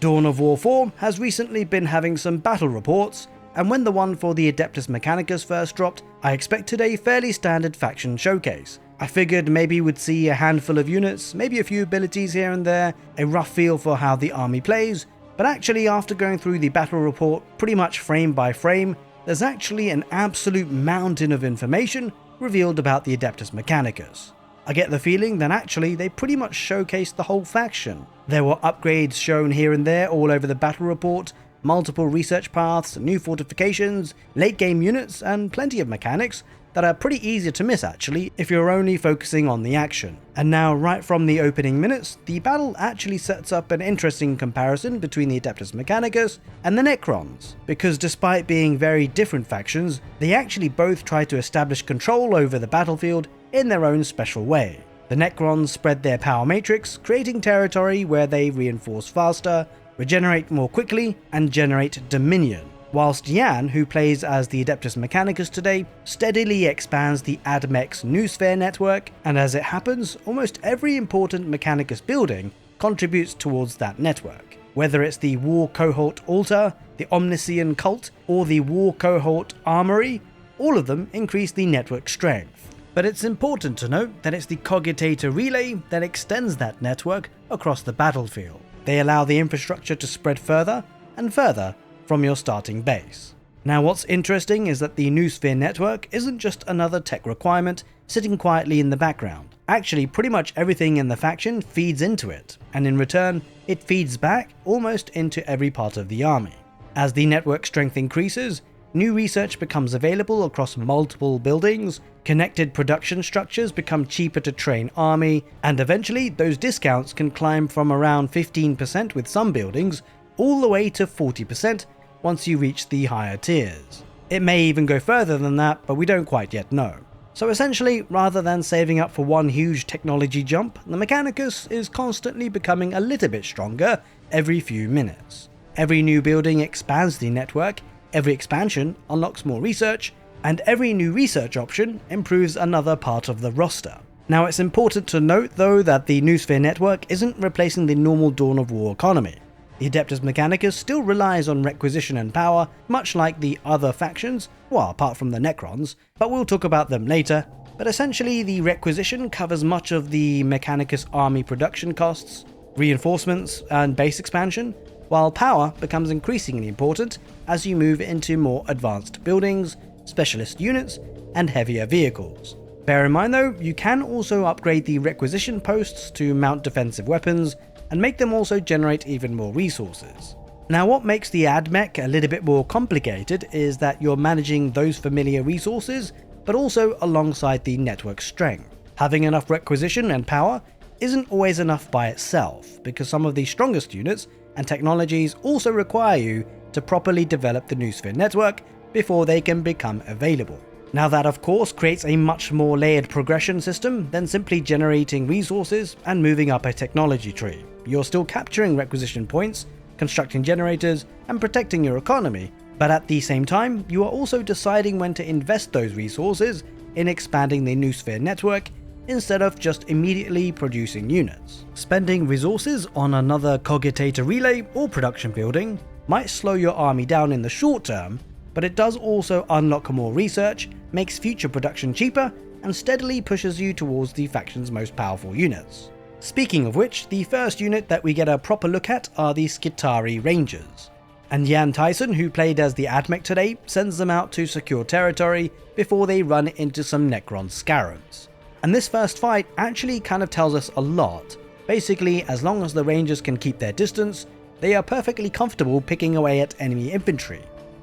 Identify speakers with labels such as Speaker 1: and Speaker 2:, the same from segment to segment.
Speaker 1: Dawn of War 4 has recently been having some battle reports, and when the one for the Adeptus Mechanicus first dropped, I expected a fairly standard faction showcase. I figured maybe we'd see a handful of units, maybe a few abilities here and there, a rough feel for how the army plays, but actually after going through the battle report pretty much frame by frame, there's actually an absolute mountain of information revealed about the Adeptus Mechanicus. I get the feeling that actually they pretty much showcased the whole faction. There were upgrades shown here and there all over the battle report, multiple research paths, new fortifications, late game units, and plenty of mechanics that are pretty easy to miss actually if you're only focusing on the action. And now right from the opening minutes, the battle actually sets up an interesting comparison between the Adeptus Mechanicus and the Necrons, because despite being very different factions, they actually both try to establish control over the battlefield in their own special way. The Necrons spread their power matrix, creating territory where they reinforce faster, regenerate more quickly, and generate dominion, whilst Yan, who plays as the Adeptus Mechanicus today, steadily expands the AdMech's Noosphere Network, and as it happens, almost every important Mechanicus building contributes towards that network. Whether it's the War Cohort Altar, the Omnissian Cult, or the War Cohort Armory, all of them increase the network strength. But it's important to note that it's the Cogitator Relay that extends that network across the battlefield. They allow the infrastructure to spread further and further from your starting base. Now what's interesting is that the Noosphere Network isn't just another tech requirement sitting quietly in the background. Actually, pretty much everything in the faction feeds into it, and in return, it feeds back almost into every part of the army. As the network strength increases, new research becomes available across multiple buildings, connected production structures become cheaper to train army, and eventually those discounts can climb from around 15% with some buildings all the way to 40% once you reach the higher tiers. It may even go further than that, but we don't quite yet know. So essentially, rather than saving up for one huge technology jump, the Mechanicus is constantly becoming a little bit stronger every few minutes. Every new building expands the network, every expansion unlocks more research, and every new research option improves another part of the roster. Now it's important to note though that the Noosphere Network isn't replacing the normal Dawn of War economy. The Adeptus Mechanicus still relies on requisition and power, much like the other factions, well apart from the Necrons, but we'll talk about them later. But essentially the requisition covers much of the Mechanicus army production costs, reinforcements, and base expansion, while power becomes increasingly important as you move into more advanced buildings, specialist units, and heavier vehicles. Bear in mind though, you can also upgrade the requisition posts to mount defensive weapons and make them also generate even more resources. Now what makes the AdMech a little bit more complicated is that you're managing those familiar resources, but also alongside the network strength. Having enough requisition and power isn't always enough by itself, because some of the strongest units and technologies also require you to properly develop the Noosphere Network before they can become available. Now that of course creates a much more layered progression system than simply generating resources and moving up a technology tree. You're still capturing requisition points, constructing generators, and protecting your economy, but at the same time you are also deciding when to invest those resources in expanding the Noosphere Network instead of just immediately producing units. Spending resources on another Cogitator Relay or production building might slow your army down in the short term, but it does also unlock more research, makes future production cheaper, and steadily pushes you towards the faction's most powerful units. Speaking of which, the first unit that we get a proper look at are the Skitarii Rangers. And Yan Tyson, who played as the AdMech today, sends them out to secure territory before they run into some Necron Scarabs. And this first fight actually kind of tells us a lot. Basically, as long as the Rangers can keep their distance, they are perfectly comfortable picking away at enemy infantry.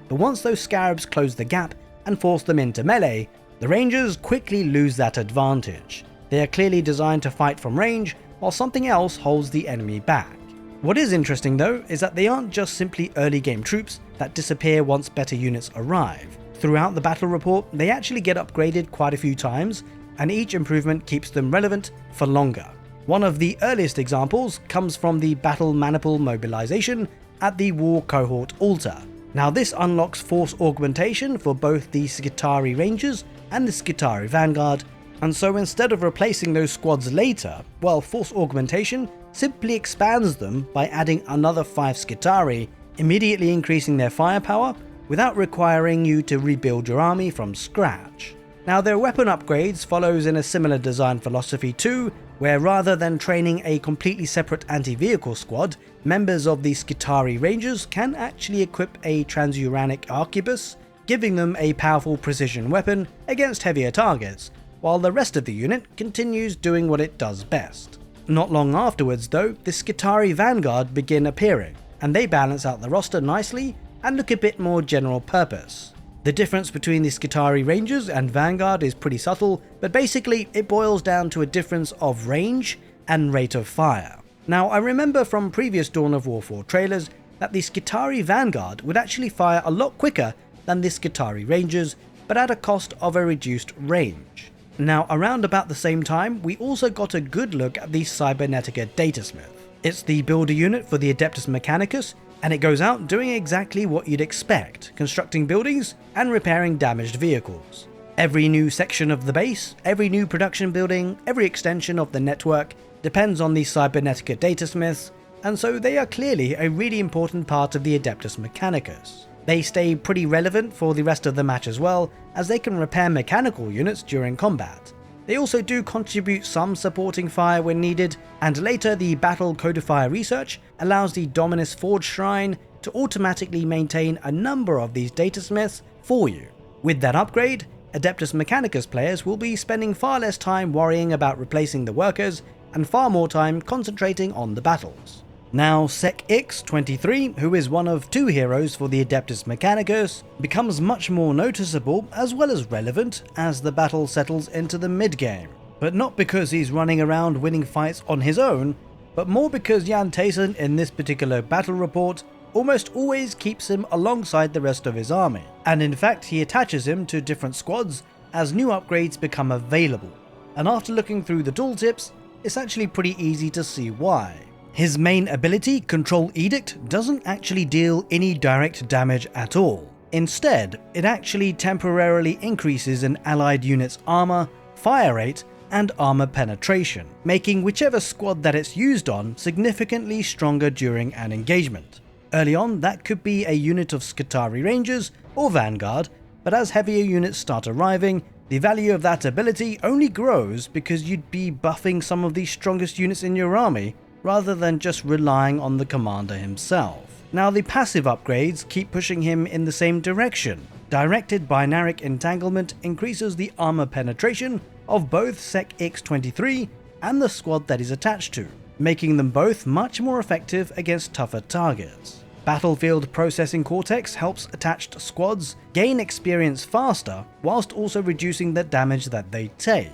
Speaker 1: But once those Scarabs close the gap and force them into melee, the Rangers quickly lose that advantage. They are clearly designed to fight from range, while something else holds the enemy back. What is interesting though is that they aren't just simply early game troops that disappear once better units arrive. Throughout the battle report, they actually get upgraded quite a few times, and each improvement keeps them relevant for longer. One of the earliest examples comes from the Battle Maniple mobilization at the War Cohort Altar. Now this unlocks force augmentation for both the Skitarii Rangers and the Skitarii Vanguard, and so instead of replacing those squads later, well, force augmentation simply expands them by adding another 5 Skitarii, immediately increasing their firepower without requiring you to rebuild your army from scratch. Now their weapon upgrades follows in a similar design philosophy too, where rather than training a completely separate anti-vehicle squad, members of the Skitarii Rangers can actually equip a transuranic arquebus, giving them a powerful precision weapon against heavier targets, while the rest of the unit continues doing what it does best. Not long afterwards though, the Skitarii Vanguard begin appearing, and they balance out the roster nicely and look a bit more general purpose. The difference between the Skitarii Rangers and Vanguard is pretty subtle, but basically it boils down to a difference of range and rate of fire. Now I remember from previous Dawn of War 4 trailers that the Skitarii Vanguard would actually fire a lot quicker than the Skitarii Rangers, but at a cost of a reduced range. Now around about the same time, we also got a good look at the Cybernetica Datasmith. It's the builder unit for the Adeptus Mechanicus, and it goes out doing exactly what you'd expect, constructing buildings and repairing damaged vehicles. Every new section of the base, every new production building, every extension of the network depends on the Cybernetica Datasmiths, and so they are clearly a really important part of the Adeptus Mechanicus. They stay pretty relevant for the rest of the match as well, as they can repair mechanical units during combat. They also do contribute some supporting fire when needed, and later the Battle Codifier research allows the Dominus Forge Shrine to automatically maintain a number of these datasmiths for you. With that upgrade, Adeptus Mechanicus players will be spending far less time worrying about replacing the workers and far more time concentrating on the battles. Now Sec X-23, who is one of 2 heroes for the Adeptus Mechanicus, becomes much more noticeable as well as relevant as the battle settles into the mid-game. But not because he's running around winning fights on his own, but more because Jan Taysen in this particular battle report almost always keeps him alongside the rest of his army, and in fact he attaches him to different squads as new upgrades become available. And after looking through the tooltips, it's actually pretty easy to see why. His main ability, Control Edict, doesn't actually deal any direct damage at all. Instead, it actually temporarily increases an allied unit's armor, fire rate, and armor penetration, making whichever squad that it's used on significantly stronger during an engagement. Early on, that could be a unit of Skitarii Rangers or Vanguard, but as heavier units start arriving, the value of that ability only grows because you'd be buffing some of the strongest units in your army, rather than just relying on the commander himself. Now the passive upgrades keep pushing him in the same direction. Directed Binaric Entanglement increases the armor penetration of both Sec X-23 and the squad that is attached to, making them both much more effective against tougher targets. Battlefield Processing Cortex helps attached squads gain experience faster, whilst also reducing the damage that they take.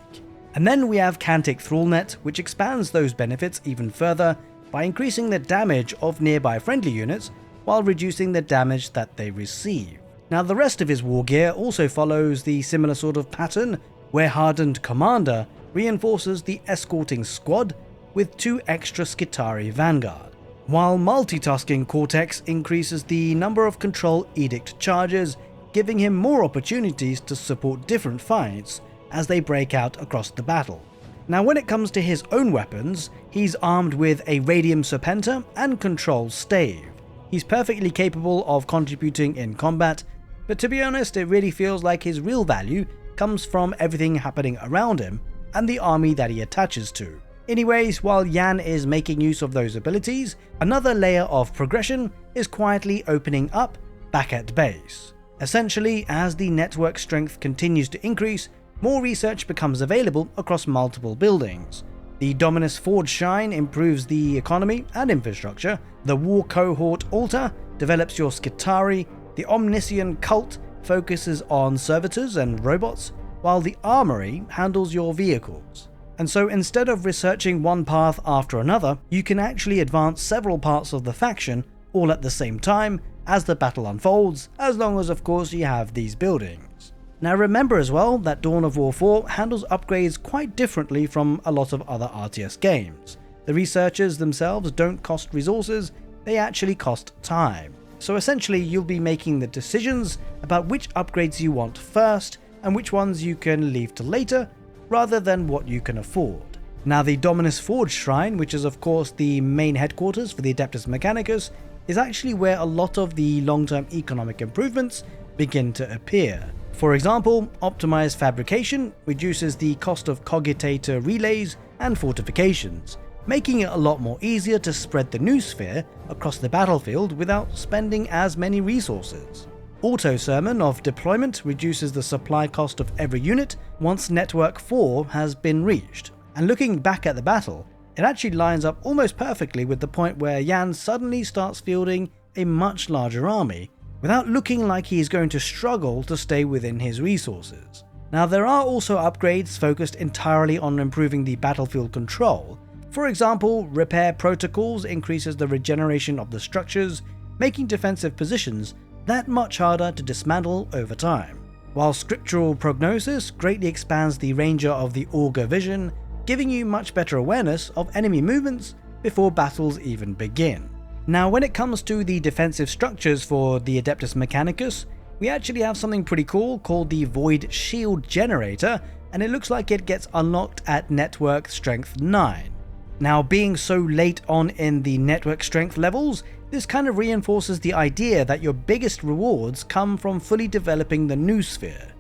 Speaker 1: And then we have Cantic Thrallnet, which expands those benefits even further by increasing the damage of nearby friendly units while reducing the damage that they receive. Now the rest of his war gear also follows the similar sort of pattern, where Hardened Commander reinforces the escorting squad with 2 extra Skitarii Vanguard, while Multitasking Cortex increases the number of Control Edict charges, giving him more opportunities to support different fights as they break out across the battle. Now when it comes to his own weapons, he's armed with a Radium Serpenter and Control Stave. He's perfectly capable of contributing in combat, but to be honest it really feels like his real value comes from everything happening around him and the army that he attaches to. Anyways, while Jan is making use of those abilities, another layer of progression is quietly opening up back at base. Essentially, as the network strength continues to increase, more research becomes available across multiple buildings. The Dominus Forge Shrine improves the economy and infrastructure, the War Cohort Altar develops your Skitarii, the Omnissian Cult focuses on servitors and robots, while the Armory handles your vehicles. And so instead of researching one path after another, you can actually advance several parts of the faction all at the same time as the battle unfolds, as long as of course you have these buildings. Now remember as well that Dawn of War 4 handles upgrades quite differently from a lot of other RTS games. The researchers themselves don't cost resources, they actually cost time. So essentially you'll be making the decisions about which upgrades you want first and which ones you can leave to later, rather than what you can afford. Now the Dominus Forge Shrine, which is of course the main headquarters for the Adeptus Mechanicus, is actually where a lot of the long-term economic improvements begin to appear. For example, optimized fabrication reduces the cost of cogitator relays and fortifications, making it a lot more easier to spread the Noosphere across the battlefield without spending as many resources. Auto-sermon of deployment reduces the supply cost of every unit once Network 4 has been reached. And looking back at the battle, it actually lines up almost perfectly with the point where Jan suddenly starts fielding a much larger army, without looking like he is going to struggle to stay within his resources. Now there are also upgrades focused entirely on improving the battlefield control. For example, repair protocols increases the regeneration of the structures, making defensive positions that much harder to dismantle over time. While scriptural prognosis greatly expands the ranger of the augur vision, giving you much better awareness of enemy movements before battles even begin. Now when it comes to the defensive structures for the Adeptus Mechanicus, we actually have something pretty cool called the Void Shield Generator, and it looks like it gets unlocked at Network Strength 9. Now being so late on in the network strength levels, this kind of reinforces the idea that your biggest rewards come from fully developing the Noosphere.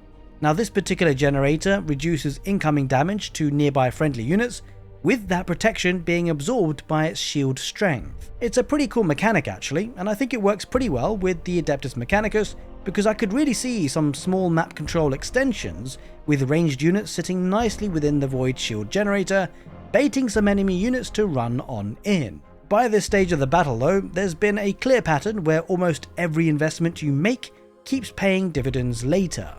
Speaker 1: Now this particular generator reduces incoming damage to nearby friendly units, with that protection being absorbed by its shield strength. It's a pretty cool mechanic actually, and I think it works pretty well with the Adeptus Mechanicus because I could really see some small map control extensions with ranged units sitting nicely within the Void Shield Generator, baiting some enemy units to run on in. By this stage of the battle though, there's been a clear pattern where almost every investment you make keeps paying dividends later.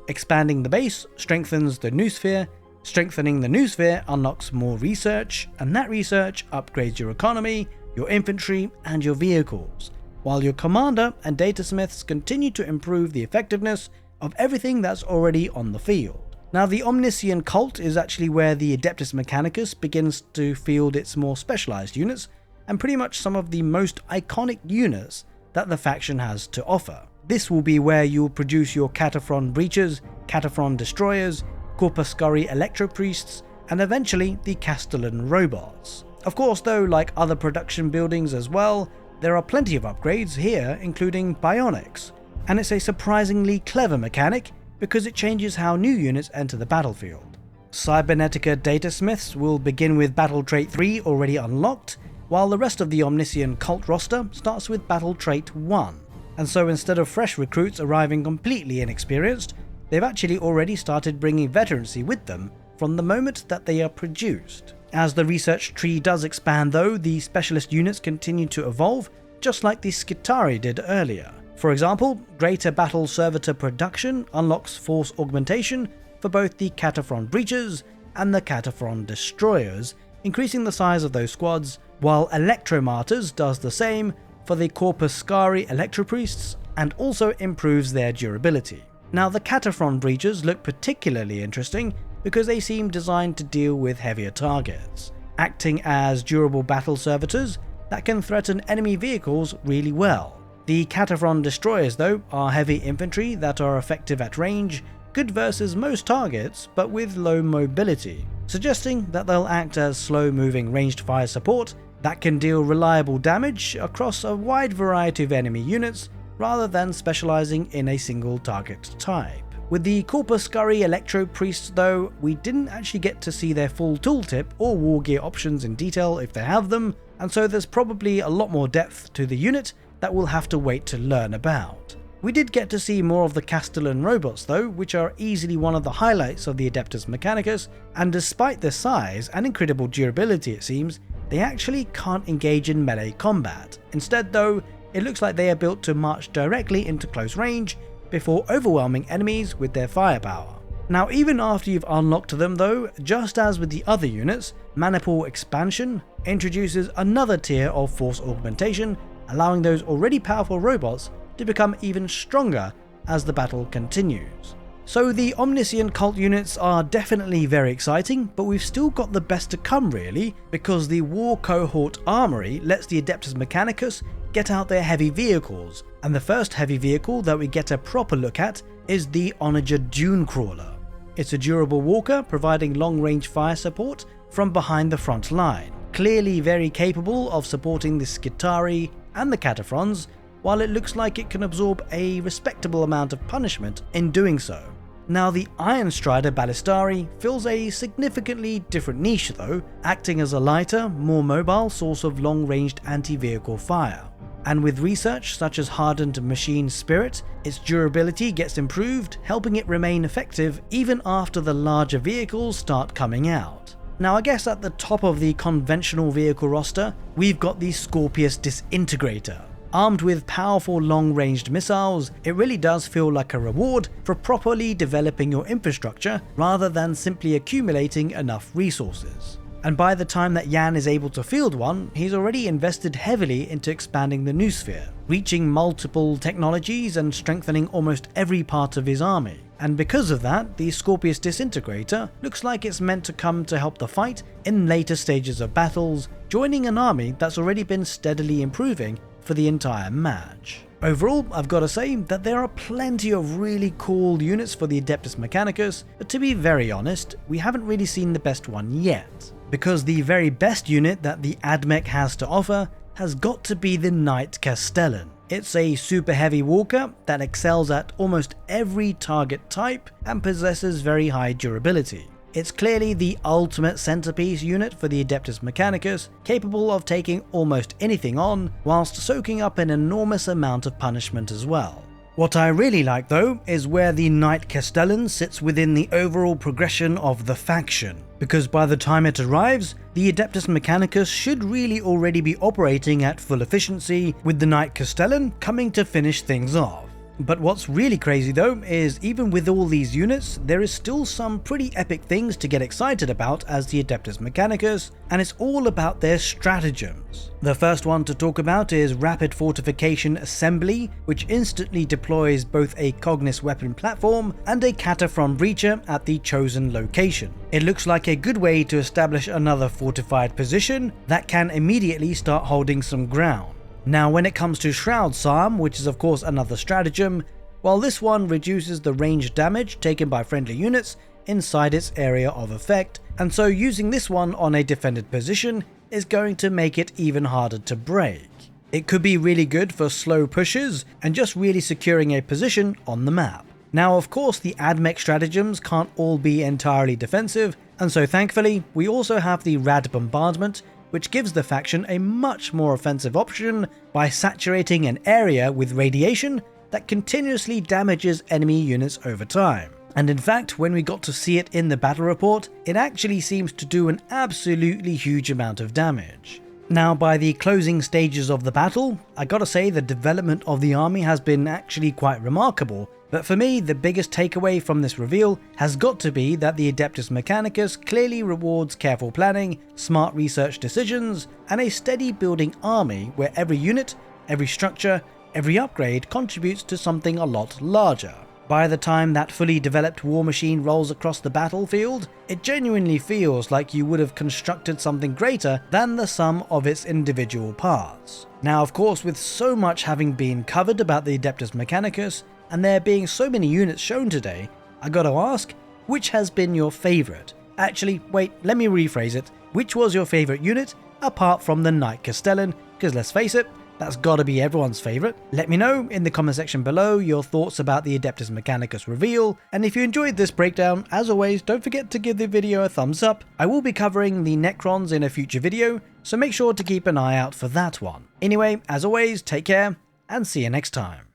Speaker 1: Expanding the base strengthens the Noosphere, strengthening the Noosphere unlocks more research, and that research upgrades your economy, your infantry, and your vehicles, while your commander and datasmiths continue to improve the effectiveness of everything that's already on the field. Now the Omnissian Cult is actually where the Adeptus Mechanicus begins to field its more specialized units, and pretty much some of the most iconic units that the faction has to offer. This will be where you'll produce your Kataphron Breachers, Kataphron Destroyers, Skorpius Electropriests, and eventually the Kastelan Robots. Of course though, like other production buildings as well, there are plenty of upgrades here, including bionics, and it's a surprisingly clever mechanic because it changes how new units enter the battlefield. Cybernetica Datasmiths will begin with Battle Trait 3 already unlocked, while the rest of the Omnissian Cult roster starts with Battle Trait 1. And so instead of fresh recruits arriving completely inexperienced, they've actually already started bringing veterancy with them from the moment that they are produced. As the research tree does expand though, the specialist units continue to evolve, just like the Skitarii did earlier. For example, greater battle servitor production unlocks force augmentation for both the Kataphron Breachers and the Kataphron Destroyers, increasing the size of those squads, while Electromartyrs does the same for the Skorpius Electropriests and also improves their durability. Now the Kataphron Breachers look particularly interesting because they seem designed to deal with heavier targets, acting as durable battle servitors that can threaten enemy vehicles really well. The Kataphron Destroyers though are heavy infantry that are effective at range, good versus most targets but with low mobility, suggesting that they'll act as slow moving ranged fire support that can deal reliable damage across a wide variety of enemy units rather than specializing in a single target type. With the Skorpius Electropriests though, we didn't actually get to see their full tooltip or war gear options in detail if they have them, and so there's probably a lot more depth to the unit that we'll have to wait to learn about. We did get to see more of the Kastelan Robots though, which are easily one of the highlights of the Adeptus Mechanicus, and despite their size and incredible durability it seems, they actually can't engage in melee combat. Instead though, it looks like they are built to march directly into close range before overwhelming enemies with their firepower. Now even after you've unlocked them though, just as with the other units, Maniple Expansion introduces another tier of force augmentation, allowing those already powerful robots to become even stronger as the battle continues. So the Omnissian Cult units are definitely very exciting, but we've still got the best to come really, because the War Cohort Armory lets the Adeptus Mechanicus get out their heavy vehicles, and the first heavy vehicle that we get a proper look at is the Onager Dunecrawler. It's a durable walker providing long-range fire support from behind the front line, clearly very capable of supporting the Skitarii and the Kataphrons, while it looks like it can absorb a respectable amount of punishment in doing so. Now the Iron Strider Ballistari fills a significantly different niche though, acting as a lighter, more mobile source of long-ranged anti-vehicle fire. And with research such as hardened machine spirit, its durability gets improved, helping it remain effective even after the larger vehicles start coming out. Now I guess at the top of the conventional vehicle roster, we've got the Skorpius Disintegrator. Armed with powerful long-ranged missiles, it really does feel like a reward for properly developing your infrastructure rather than simply accumulating enough resources. And by the time that Jan is able to field one, he's already invested heavily into expanding the Noosphere, reaching multiple technologies and strengthening almost every part of his army. And because of that, the Skorpius Disintegrator looks like it's meant to come to help the fight in later stages of battles, joining an army that's already been steadily improving for the entire match. Overall, I've got to say that there are plenty of really cool units for the Adeptus Mechanicus, but to be very honest, we haven't really seen the best one yet. Because the very best unit that the AdMech has to offer has got to be the Knight Castellan. It's a super heavy walker that excels at almost every target type and possesses very high durability. It's clearly the ultimate centerpiece unit for the Adeptus Mechanicus, capable of taking almost anything on, whilst soaking up an enormous amount of punishment as well. What I really like though is where the Knight Castellan sits within the overall progression of the faction, because by the time it arrives, the Adeptus Mechanicus should really already be operating at full efficiency, with the Knight Castellan coming to finish things off. But what's really crazy though is even with all these units, there is still some pretty epic things to get excited about as the Adeptus Mechanicus, and it's all about their stratagems. The first one to talk about is Rapid Fortification Assembly, which instantly deploys both a Cognis weapon platform and a Kataphron Breacher at the chosen location. It looks like a good way to establish another fortified position that can immediately start holding some ground. Now when it comes to Shroud Psalm, which is of course another stratagem, while this one reduces the range damage taken by friendly units inside its area of effect, and so using this one on a defended position is going to make it even harder to break. It could be really good for slow pushes and just really securing a position on the map. Now of course the AdMech stratagems can't all be entirely defensive, and so thankfully we also have the Rad Bombardment, which gives the faction a much more offensive option by saturating an area with radiation that continuously damages enemy units over time. And in fact, when we got to see it in the battle report, it actually seems to do an absolutely huge amount of damage. Now by the closing stages of the battle, I gotta say the development of the army has been actually quite remarkable, but for me the biggest takeaway from this reveal has got to be that the Adeptus Mechanicus clearly rewards careful planning, smart research decisions, and a steady building army where every unit, every structure, every upgrade contributes to something a lot larger. By the time that fully developed war machine rolls across the battlefield, it genuinely feels like you would have constructed something greater than the sum of its individual parts. Now of course, with so much having been covered about the Adeptus Mechanicus, and there being so many units shown today, I gotta ask, which has been your favourite? Actually, wait, let me rephrase it. Which was your favourite unit, apart from the Knight Castellan? Because let's face it, that's gotta be everyone's favourite. Let me know in the comment section below your thoughts about the Adeptus Mechanicus reveal, and if you enjoyed this breakdown, as always, don't forget to give the video a thumbs up. I will be covering the Necrons in a future video, so make sure to keep an eye out for that one. Anyway, as always, take care, and see you next time.